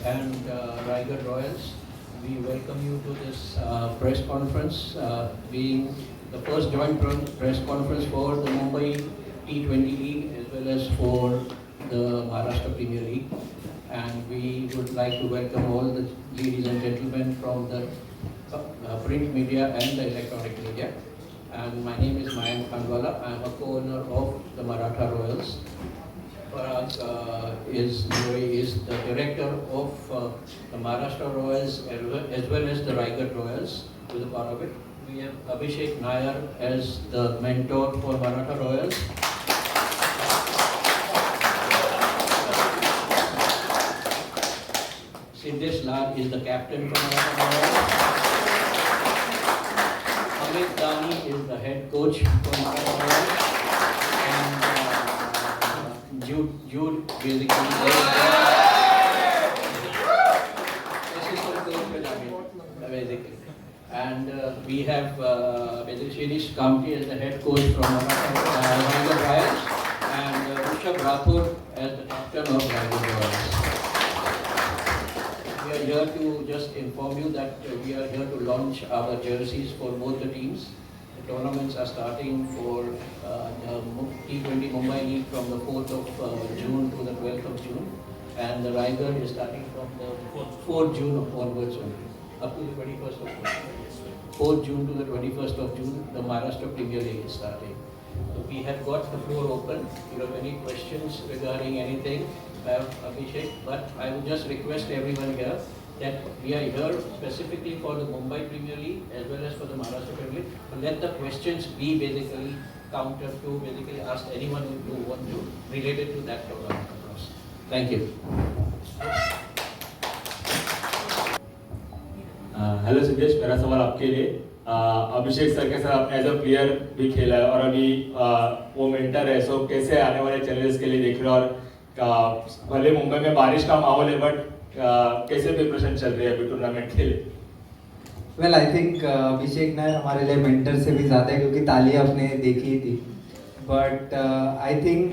and Raigad Royals. We welcome you to this press conference, being the first joint press conference for the Mumbai T20 League as well as for the Maharashtra Premier League. And we would like to welcome all the ladies and gentlemen from the print media and the electronic media. And my name is Mayank Khandwala. I am a co-owner of the Maratha Royals. Parag is the director of the Maharashtra Royals as well as the Raigad Royals with a part of it. We have Abhishek Nair as the mentor for Maratha Royals. Siddesh Lal is the captain for Maratha Royals. Amit Dani is the head coach for Maratha Royals. And Jude basically assistant coach basically. And we have basically Shirish Kamti as the head coach from Raigad Royals and Rishabh Rathur as the captain of Raigad Royals. We are here to just inform you that we are here to launch our jerseys for both the teams. The tournaments are starting for the T20 Mumbai League from the 4th of June to the 12th of June, and the Raigad is starting from the 4th June onwards only, up to the 21st of June. 4th June to the 21st of June, the Maharashtra Premier League is starting. So we have got the floor open. If you have any questions regarding anything, I have Abhishek, but I would just request everyone here that we are here specifically for the Mumbai Premier League as well as for the Maharashtra Premier League. But let the questions be basically counter to basically ask anyone who want to related to that tournament. Thank you. Hello Siddhesh, मेरा सवाल आपके लिए अभिषेक sir के साथ as a player भी खेला है और अभी वो मेंटर है, सो कैसे आने वाले चैलेंजेस के लिए देख रहे हो और भले मुंबई में बारिश का माहौल है बट कैसे प्रिपरेशन चल रही है अभी टूर्नामेंट के लिए? वेल आई थिंक अभिषेक नायर हमारे लिए मेंटर से भी ज़्यादा है क्योंकि तालियां आपने देखी ही थी. बट आई थिंक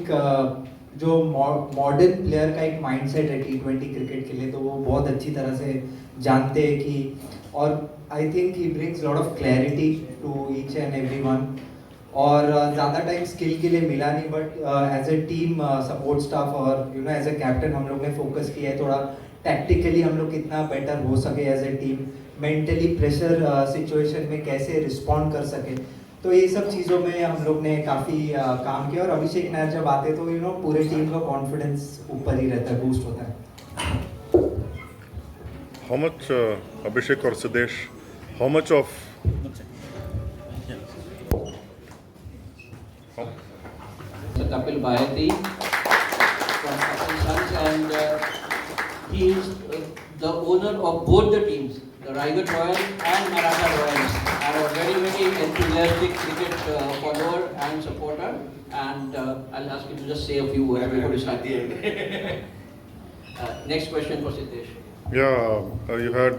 जो मॉडर्न प्लेयर का एक माइंडसेट है T20 क्रिकेट के लिए, तो वो बहुत अच्छी तरह से जानते हैं कि, और I think he brings lot of clarity to each and everyone. और ज़्यादा टाइम स्किल के लिए मिला नहीं, but as a team support staff और you know as a captain हम लोग ने फोकस किया है थोड़ा टैक्टिकली हम लोग कितना बेटर हो सके as a team, mentally pressure situation में कैसे रिस्पॉन्ड कर सके. तो ये सब चीज़ों में हम लोग ने काफ़ी काम किया. और अभिषेक नायर जब आते तो यू नो पूरे टीम का कॉन्फिडेंस ऊपर ही रहता है, बूस्ट होता है. How much Abhishek or Siddesh, how much of Kapil Bhayati from Kapil Sons, and he is the owner of both the teams, the Raigad Royals and Maratha Royals, are a very, very enthusiastic cricket follower and supporter. And I'll ask you to just say a few words before you start. Next question for Siddesh. Yeah, you had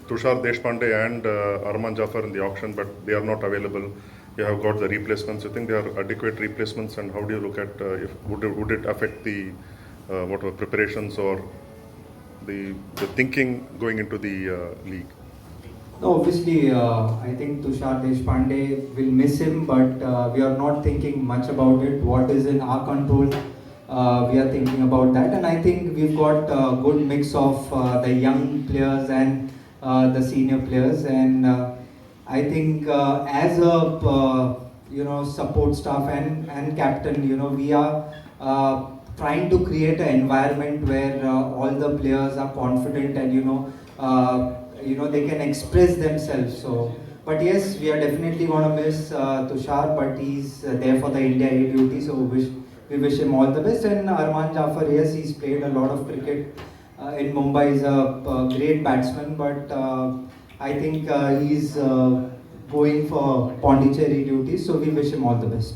Tushar Deshpande and Arman Jafar in the auction, but they are not available. You have got the replacements. You think they are adequate replacements, and how do you look at if would it affect the whatever preparations or the thinking going into the league? No, obviously, I think Tushar Deshpande will miss him, but we are not thinking much about it. What is in our control, we are thinking about that. And I think we've got a good mix of the young players and the senior players. And I think as a you know support staff and captain, you know we are trying to create an environment where all the players are confident and you know they can express themselves. So, but yes, we are definitely gonna miss Tushar, but he's there for the India A duty, so we wish him all the best. And Arman Jafar, yes, he's played a lot of cricket in Mumbai. He's a great batsman, but I think he's going for Pondicherry duty, so we wish him all the best.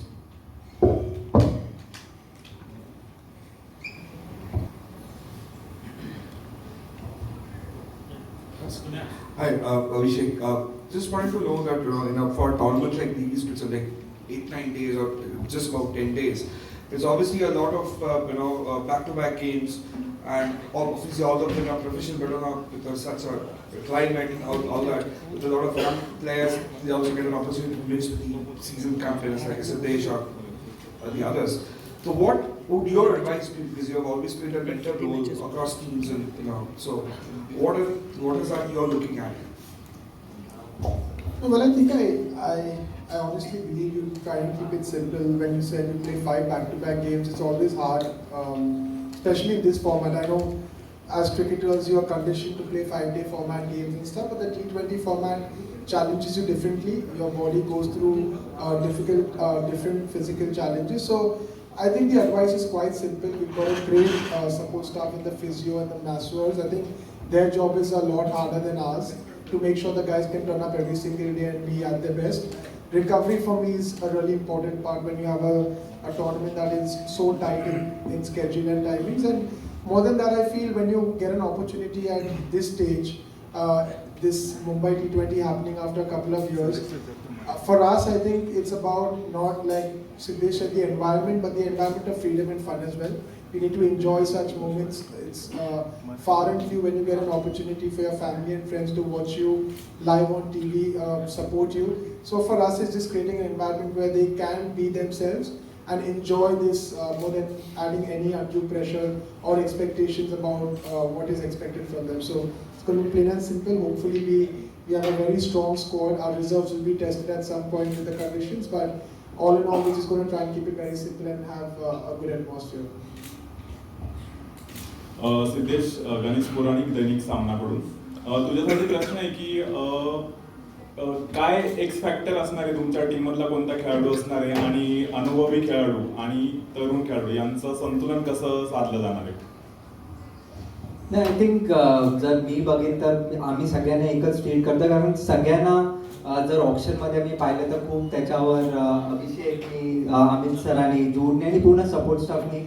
Hi, Abhishek. Just wanted to know that for tournaments like these, which are like 8-9 days or just about 10 days, It's obviously a lot of back-to-back games, and obviously all of them are professional, but because such a climate and all that, with a lot of young players, they also get an opportunity to mix with the seasoned captains like Siddesh or the others. So what would your advice be? Because you have always played a mentor role across teams, and so what is that you're looking at? No, well, I think I honestly believe you try and keep it simple. When you said you play 5 back-to-back games, it's always hard, especially in this format. I know as cricketers you are conditioned to play 5-day format games and stuff, but the T20 format challenges you differently. Your body goes through different physical challenges. So I think the advice is quite simple. We've got a great support staff in the physio and the masseurs. I think their job is a lot harder than ours to make sure the guys can turn up every single day and be at their best. Recovery for me is a really important part when you have a tournament that is so tight in schedule and timings. And more than that, I feel when you get an opportunity at this stage, this Mumbai T20 happening after a couple of years, for us, I think it's about not like Siddesh said, the environment, but the environment of freedom and fun as well. You need to enjoy such moments. It's far and few when you get an opportunity for your family and friends to watch you live on TV, support you. So for us, it's just creating an environment where they can be themselves and enjoy this more than adding any undue pressure or expectations about what is expected from them. So it's going to be plain and simple. Hopefully we have a very strong squad. Our reserves will be tested at some point with the conditions, but all in all, we're just going to try and keep it very simple and have a good atmosphere. Siddhesh Ganesh पुराणिक दैनिक सामनाकडून तुझ्यासाठी प्रश्न आहे की काय x factor असणार आहे तुमच्या team मधला कोणता खेळाडू असणार आहे आणि अनुभवी खेळाडू आणि तरुण खेळाडू यांचं संतुलन कसं साधलं जाणार आहे? नाही, आय थिंक जर मी बघेन तर आम्ही सगळ्यांना एकच ट्रीट करतो, कारण सगळ्यांना जर ऑप्शनमध्ये मी पाहिलं तर खूप त्याच्यावर अभिषेकनी, अमित सरांनी, जूडने आणि पूर्ण सपोर्ट स्टाफनी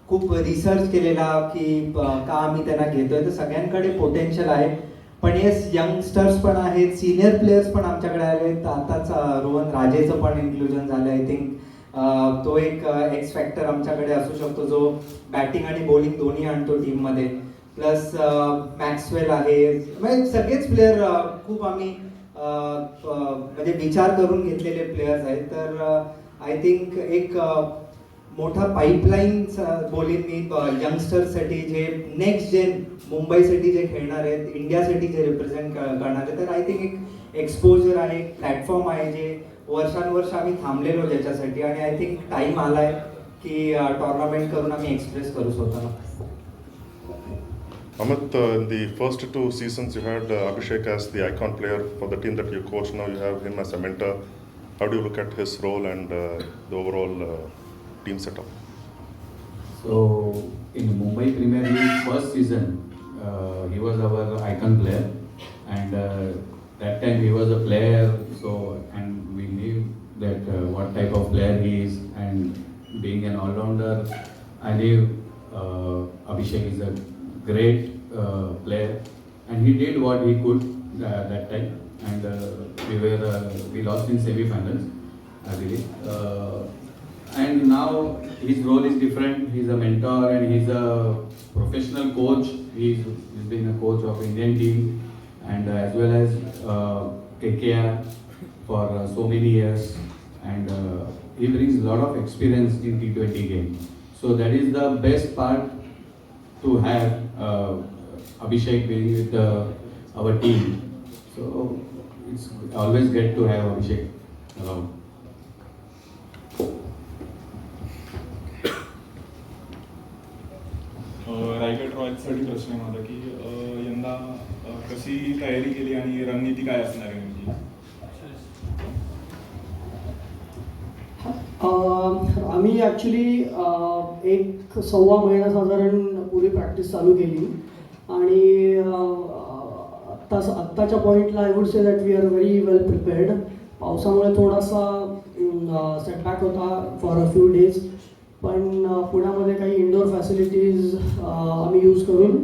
खूप रिसर्च केलेला की का आम्ही त्यांना घेतोय. तर सगळ्यांकडे पोटेन्शियल आहे, पण येस यंगस्टर्स पण आहेत, सिनियर प्लेयर्स पण आमच्याकडे आले. आताच रोहन राजेचं पण इन्क्लुजन झालं. आय थिंक तो एक एक्स फॅक्टर आमच्याकडे असू शकतो जो बॅटिंग आणि बॉलिंग दोन्ही आणतो टीममध्ये. प्लस मॅक्सवेल आहे. म्हणजे सगळेच प्लेयर खूप आम्ही म्हणजे विचार करून घेतलेले प्लेयर्स आहेत. तर आय थिंक एक मोठा पाईपलाईन बोलीन मी यंगस्टर्ससाठी, जे नेक्स्ट जेन मुंबईसाठी जे खेळणार आहेत, इंडियासाठी जे रिप्रेझेंट करणार आहेत. तर आय थिंक एक एक्सपोजर आहे, प्लॅटफॉर्म आहे जे वर्षानुवर्ष आम्ही थांबलेलो ज्याच्यासाठी, आणि आय थिंक टाईम आलाय की टुर्नामेंट करून आम्ही एक्सप्रेस करू स्वतःला. Amit, in the first 2 seasons you had Abhishek as the icon player for the team that you coach. Now you have him as a mentor. How do you look at his role and the overall team setup? So in Mumbai Premier League first season, he was our icon player, and that time he was a player. So and we knew that what type of player he is, and being an all-rounder, I knew Abhishek is a great player, and he did what he could that time, and we lost in semi-finals, I believe. And now his role is different. He's a mentor and he's a professional coach. He's been a coach of Indian team and as well as KKR for so many years, and he brings a lot of experience in T20 game. So that is the best part to have Abhishek being with our team. So it's always great to have Abhishek around. Raigad रॉयल्ससाठी प्रश्न आहे माझा की यंदा कशी तयारी केली आणि रणनीती काय असणार आहे नेमकी? आम्ही ॲक्च्युली 1-1.25 महिना साधारण पुरी प्रॅक्टिस चालू केली, आणि आत्ताच्या पॉईंटला I would say that we are very well prepared. पावसामुळे थोडासा सेटबॅक होता फॉर अ फ्यू डेज, पण पुण्यामध्ये काही इंडोर फॅसिलिटीज आम्ही यूज करून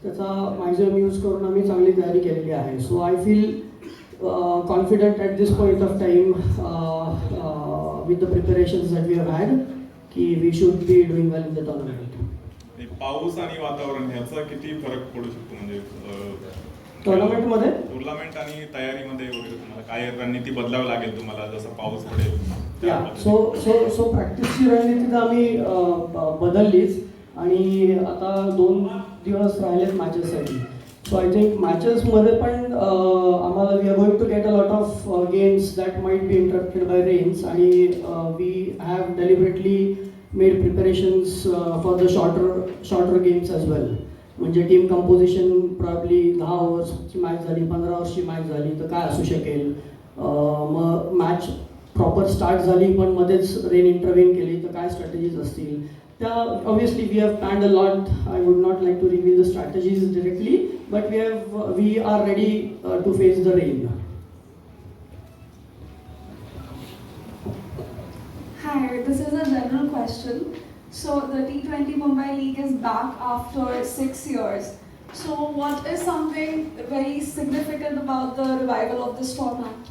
त्याचा मॅक्झिमम यूज करून आम्ही चांगली तयारी केलेली आहे. So I feel confident at this point of time with the preparations that we have had, की we should be doing well in the tournament. हे पाऊस आणि वातावरण ह्याचा किती फरक पडू शकतो म्हणजे टुर्नामेंटमध्ये टुर्नामेंट आणि तयारीमध्ये वगैरे तुम्हाला काय रणनीती बदलावी लागेल तुम्हाला जसं पाऊस पडेल या सो प्रॅक्टिसची रणनीती तर आम्ही बदललीच आणि आता 2 दिवस राहिलेत मॅचेससाठी. सो आय थिंक मॅचेसमध्ये पण आम्हाला we are going to get a lot of games that might be interrupted by rains आणि we have deliberately made preparations for the shorter games as well. म्हणजे टीम कंपोजिशन प्रॉब्ली 10 ओव्हर्सची match झाली, 15 ओव्हर्सची match झाली तर काय असू शकेल. मग match proper start झाली पण मध्येच रेन इंटरव्हेन केली तर काय स्ट्रॅटेजीज असतील त्या. Obviously we have planned a lot. I would not like to reveal the strategies directly but we are ready to face the rain. Hi, this is a general question. So the T20 Mumbai League is back after 6 years. So what is something very significant about the revival of this format?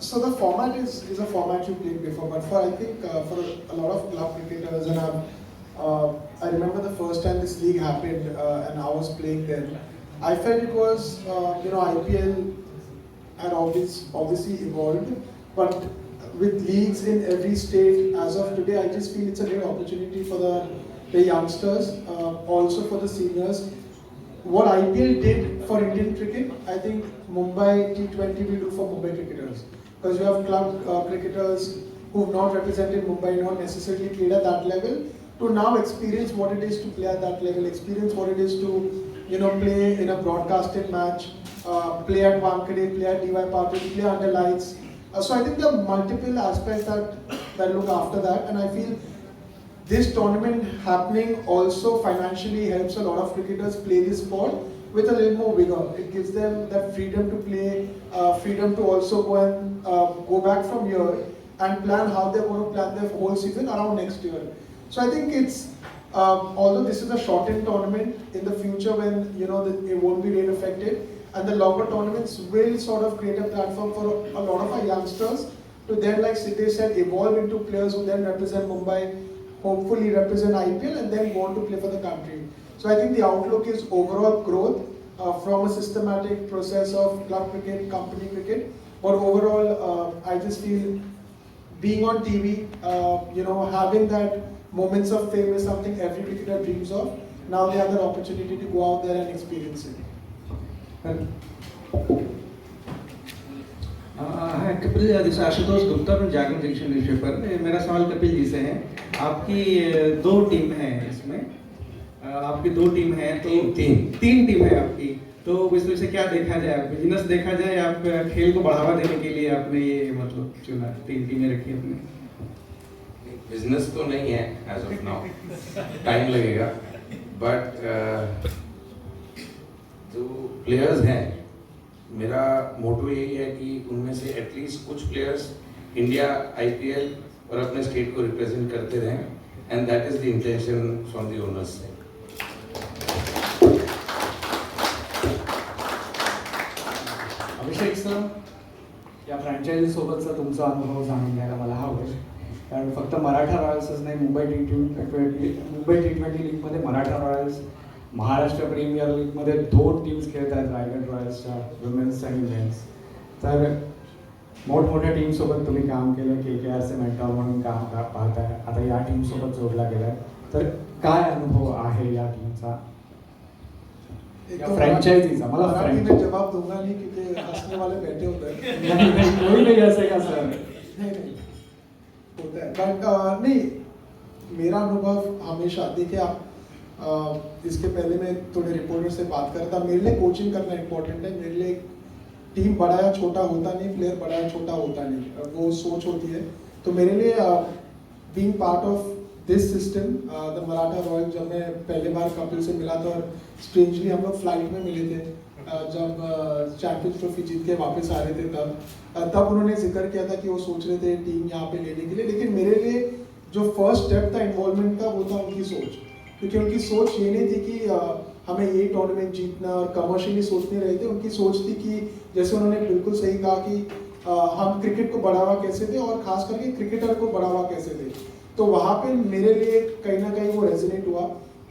So the format is a format you played before, but for I think for a lot of club cricketers, and I remember the first time this league happened and I was playing then, I felt it was IPL had obviously evolved, but with leagues in every state as of today, I just feel it's a great opportunity for the youngsters, also for the seniors. What IPL did for Indian cricket, I think Mumbai T20 will do for Mumbai cricketers. Because you have club cricketers who have not represented Mumbai, not necessarily played at that level, to now experience what it is to play at that level, experience what it is to play in a broadcasted match, play at Wankhede, play at DY Patil, play under lights. So I think there are multiple aspects that look after that, and I feel this tournament happening also financially helps a lot of cricketers play this sport with a little more vigor. It gives them that freedom to play, freedom to also go and go back from here and plan how they're going to plan their whole season around next year. So I think it's, although this is a shortened tournament, in the future when it won't be rain affected, and the longer tournaments will sort of create a platform for a lot of our youngsters to then, like Siddesh said, evolve into players who then represent Mumbai, hopefully represent IPL and then want to play for the country. So I think the outlook is overall growth from a systematic process of club cricket, company cricket, but overall I just feel being on TV, having that moments of fame is something every cricketer dreams of. Now they have that opportunity to go out there and experience it. हाँ Kapil, this Ashutosh Gupta from Jagran junction newspaper. मेरा सवाल कपिल जी से है. आपकी 2 team है इसमें, आपकी 2 team है तो 3 टीम है आपकी, तो इस वजह से क्या देखा जाए, बिजनेस देखा जाए या आप खेल को बढ़ावा देने के लिए आपने ये मतलब चुना 3 टीमें रखी अपने? बिजनेस तो नहीं है एज ऑफ नाउ, टाइम लगेगा, बट जो प्लेयर्स हैं, मेरा मोटो यही है कि उनमें से एटलीस्ट कुछ प्लेयर्स इंडिया आईपीएल और अपने स्टेट को रिप्रेजेंट करते रहें, and that is the intention from the owners से. अभिषेक सर, या फ्रँचायझी सोबतचा तुमचा अनुभव जाणून घ्यायला मला आवडेल. कारण फक्त मराठा रॉयल्सच नाही, मुंबई T20 लीगमध्ये मराठा रॉयल्स, महाराष्ट्र प्रीमियर लीगमध्ये 2 टीम्स खेळत आहेत रायगड रॉयल्सच्या, वुमेन्स आणि मेन्स. तर मोठमोठ्या टीमसोबत तुम्ही काम केलं, KKRचे मेंटॉर म्हणून काम पाहताय, आता या टीमसोबत जोडला गेलाय, तर काय अनुभव आहे या टीमचा, फ्रँचायझीचा? मला मैं जवाब दूंगा नहीं क्योंकि हंसने वाले बैठे होते हैं. कोई नहीं हंसेगा सर. नहीं होता है, बट नहीं, मेरा अनुभव हमेशा, देखिए आप इसके पहले मैं थोड़े रिपोर्टर से बात कर रहा था, मेरे लिए कोचिंग करना इम्पोर्टेंट है. मेरे लिए टीम बड़ा या छोटा होता नहीं, प्लेयर बड़ा या छोटा होता नहीं, वो सोच होती है. तो मेरे लिए being part of this system, the Maratha royal, जब मैं पहले बार कपिल से मिला था और स्ट्रेंजली हम लोग फ्लाइट में मिले थे जब चैंपियंस ट्रॉफी जीत के वापस आ रहे थे, तब उन्होंने जिक्र किया था कि वो सोच रहे थे टीम यहाँ पे लेने के लिए. लेकिन मेरे लिए जो फर्स्ट स्टेप था इन्वॉल्वमेंट का, वो था उनकी सोच, क्योंकि उनकी सोच ये नहीं थी कि हमें ये टूर्नामेंट जीतना और कमर्शियली सोच नहीं रहे थे। उनकी सोच थी कि जैसे उन्होंने बिल्कुल सही कहा कि हम क्रिकेट को बढ़ावा कैसे दें और खास करके क्रिकेटर को बढ़ावा कैसे दें। तो वहाँ पे मेरे लिए कहीं ना कहीं वो रेजोनेट हुआ।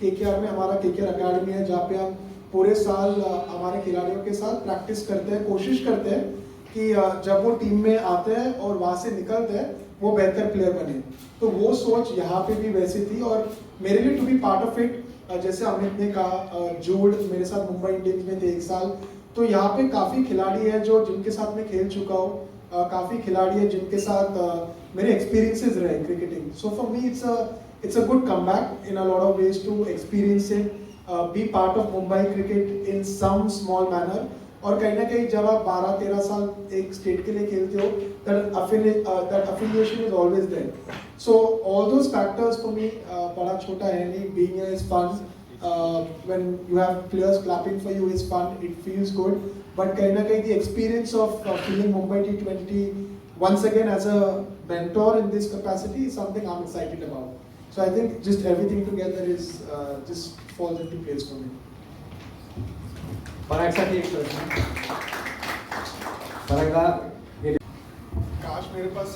KKR में हमारा KKR अकेडमी है जहाँ पे हम पूरे साल हमारे खिलाड़ियों के साथ प्रैक्टिस करते हैं, कोशिश करते हैं कि जब वो टीम में आते हैं और वहाँ से निकलते हैं वो बेहतर प्लेयर बने। तो वो सोच यहाँ पे भी वैसी थी और मेरे लिए to be part of it, जैसे अमित ने कहा, जूड मेरे साथ मुंबई इंडियंस में थे 1 साल, तो यहाँ पे काफ़ी खिलाड़ी है जो जिनके साथ मैं खेल चुका हूँ, काफ़ी खिलाड़ी है जिनके साथ मेरे एक्सपीरियंसेस रहे cricketing. So for me it's a good comeback in a lot of ways to experience it, be part of Mumbai cricket in some small manner। और कहीं ना कहीं जब आप 12-13 साल एक स्टेट के लिए खेलते हो, that affiliation is always there। So all those factors for me, बड़ा छोटा है नहीं, being here is fun, when you have players clapping for you is fun, it feels good, but कहीं ना कहीं the experience of feeling Mumbai T20 once again as a mentor in this capacity is something I'm excited about। So I think just everything together is just falls into place for me। परागसाठी एक प्रश्न, परागला काश मेरे पास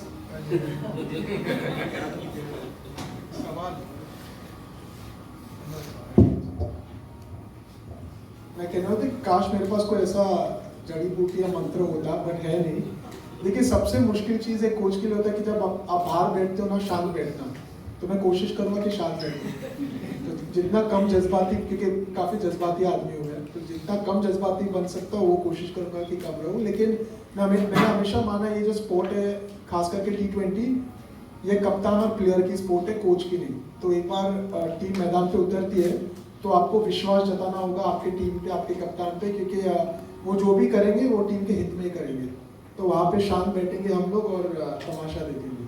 सवाल, मैं कह रहा हूँ कि काश मेरे पास कोई ऐसा जड़ी बूटी या मंत्र होता, बट है नहीं। देखिए सबसे मुश्किल चीज़ एक कोच के लिए होता है कि जब आप बाहर बैठते हो ना, शांत बैठना, तो मैं कोशिश करूँगा कि शांत बैठूँ। तो जितना कम जज्बाती, क्योंकि काफ़ी जज्बाती आदमी हो गया, तो जितना कम जज्बाती बन सकता हूँ वो कोशिश करूँगा कि कम रहूँ। लेकिन मैंने हमेशा माना ये जो स्पोर्ट है, खास करके T20, ये कप्तान और प्लेयर की स्पोर्ट है, कोच की नहीं। तो एक बार टीम मैदान पे उतरती है तो आपको विश्वास जताना होगा आपके टीम पे, आपके कप्तान पे, क्योंकि वो जो भी करेंगे वो टीम के हित में करेंगे। तो वहाँ पे शांत बैठेंगे हम लोग और तमाशा देखेंगे।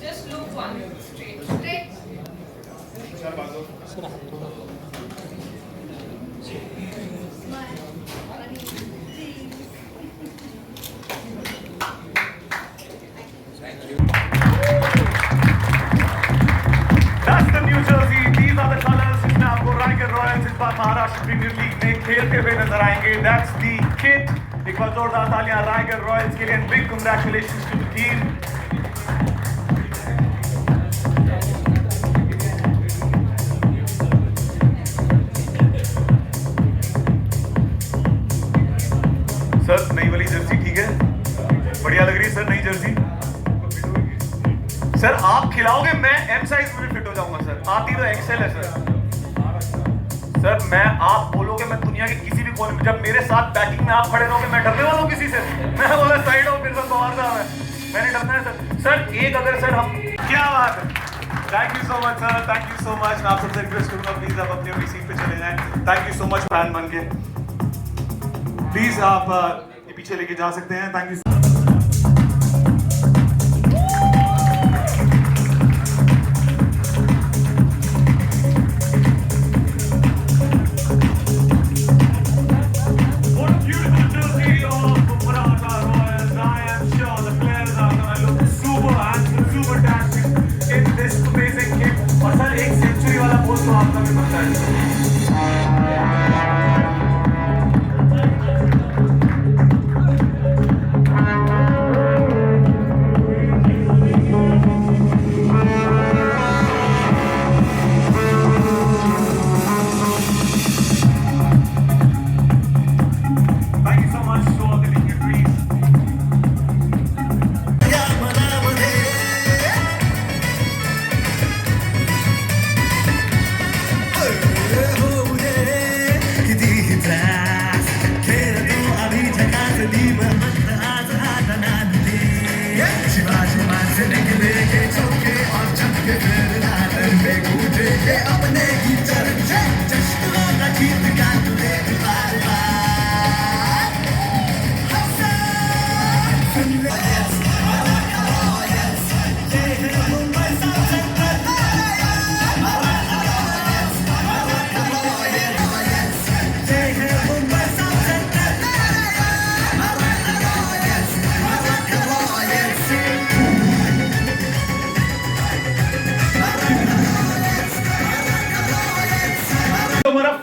Just look one straight. That's the New Jersey. These are the colors जिसमें आपको राइगर रॉयल्स इस बार महाराष्ट्र प्रीमियर लीग में खेलते हुए नजर आएंगे। That's the kit। एक बार जोरदार तालियां राइगर रॉयल्स के लिए and big congratulations to the team। Sir नई वाली जर्सी ठीक है, बढ़िया लग रही है सर नई जर्सी। सर आप खिलाओगे, मैं M साइज में फिट हो जाऊंगा सर। आती तो XL है सर। सर मैं, आप बोलोगे मैं दुनिया के किसी भी कोने में, जब मेरे साथ बैटिंग में आप खड़े रहोगे, मैं डरने वाला हूँ किसी से? मैं बोला साइड हो, मेरे साथ बाहर था, मैंने डरना है सर। सर एक अगर सर हम, क्या बात है, thank you so much sir, thank you so much. मैं आप सबसे रिक्वेस्ट करूंगा प्लीज आप अपनी अपनी सीट पे चले जाएं। Thank you so much fan बन के, प्लीज आप ये पीछे लेके जा सकते हैं। Thank you. और सर एक सेंचुरी वाला पोस्ट तो आपका भी बनता है।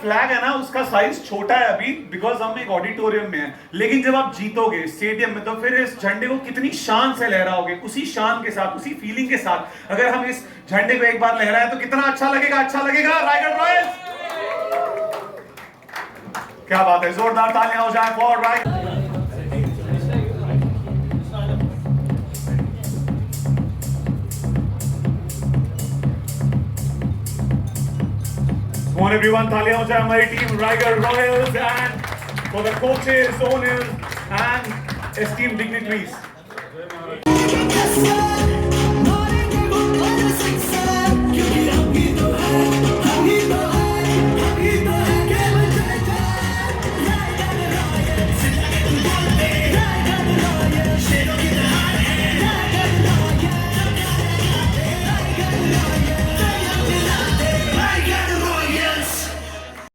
फ्लैग है ना उसका साइज छोटा है अभी बिकॉज हम एक ऑडिटोरियम में है, लेकिन जब आप जीतोगे स्टेडियम में तो फिर इस झंडे को कितनी शान से लहराओगे, उसी शान के साथ, उसी फीलिंग के साथ अगर हम इस झंडे को एक बार लहराएं तो कितना अच्छा लगेगा रायगढ़ रॉयल्स। क्या बात है, जोरदार तालियां हो जाए for Raigarh. Come on everyone, तालियां हो जाए हमारी team Raigarh Royals and for the coaches, owners and esteemed dignitaries.